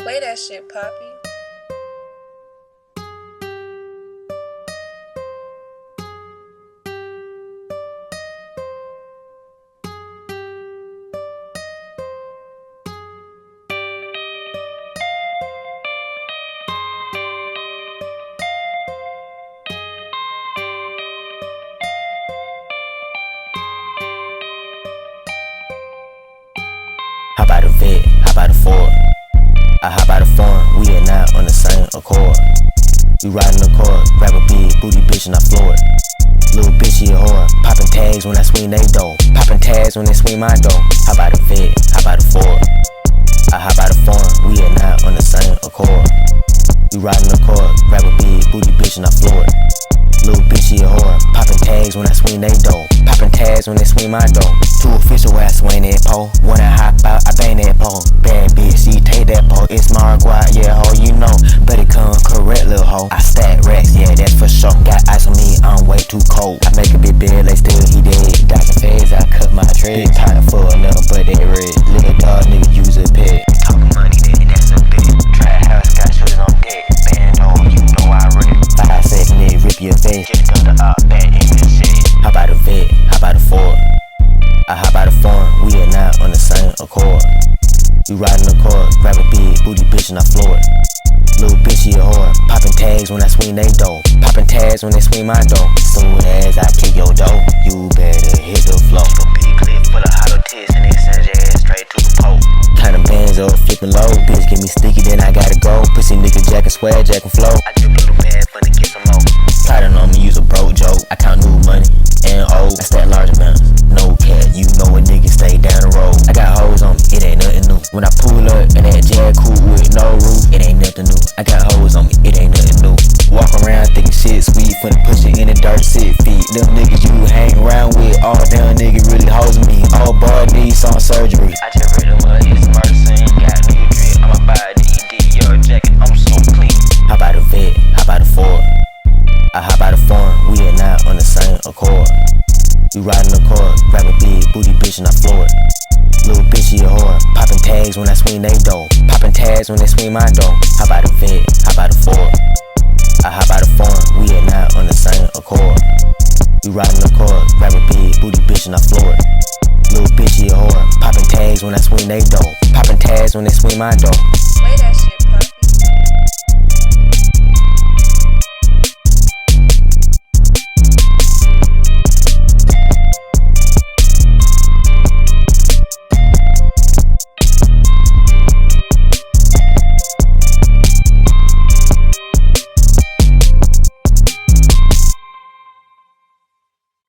Play that shit, Poppy. Hop out a vet, hop out a Ford. I hop out a foreign, we are not on the same accord. We riding the car, grab a big booty bitch and I floor it. Little bitch, she a whore. Poppin' tags when I swing they dough. Poppin' tags when they swing my dough. Hop out a vet, hop out a Ford. I hop out a foreign, we are not on the same accord. We riding the car, grab a big booty bitch and I floor it. Little bitch, she a whore. Poppin' tags when I swing they dough. Poppin' tags when they swing my dough. Too official where I swing that pole. When I hop out, I bang that pole. Bad bitch, she take that pole. It's MarGwopo, yeah, ho, you know. But it come correct, little hoe. I stack racks, yeah, that's for sure. Got ice on me, I'm way too cold. I make a big bed, like still he dead. Doctor phase, I cut my tread. Time for another, but they red. Little dog, nigga, use a pet. Talking money, then that's a bit. Try house, got shooters on deck. Band on, you know I read. 5 seconds, nigga, rip your face. Just gun the up, back in the shit. Hop out a vet, hop out a Ford. I hop out a foreign, we are not on the same accord. We riding the car, grab a big booty bitch and I floor it. Little bitch, she a whore. Poppin' tags when I swing they dough. Poppin' tags when they swing my dough. Soon as I kick your dough, you better hit the floor. Keep a big clip full of hollow tits and then send your ass straight to the pole. Countin' bands up, flippin' low. Bitch get me sticky, then I gotta go. Pussy nigga jackin' swag, jackin' flow. I just put a bag for to get some more. Plotting on me, use a broke joke. I count new money and old. I stack large amounts, no cat. You know a nigga stay down the road. I got hoes on me, it ain't nothing new. When I pull up and that jag cool with no roof, it ain't nothing new. I got hoes on me, it ain't nothing new. Walk around thinking shit sweet, finna push it in the dirt, 6 feet. Them niggas you hang around with, all them niggas really hoes me. All boy need some surgery. I just read them up, it's murder scene. Got new drip, I'm a body, your jacket, I'm so clean. Hop out a vet, hop out a Ford. I hop out a foreign, we are not on the same accord. We riding the car, grab a big booty bitch and I floor it. Little bitch, she a whore. Poppin' tags when I swing they dough. Poppin' tags when they swing my dough. Hop out a vet, hop out a Ford. I hop out a foreign, we are not on the same accord. We riding the car, grab a big booty bitch and I floor it. Little bitch, she a whore. Poppin' tags when I swing they dough. Poppin' tags when they swing my dough.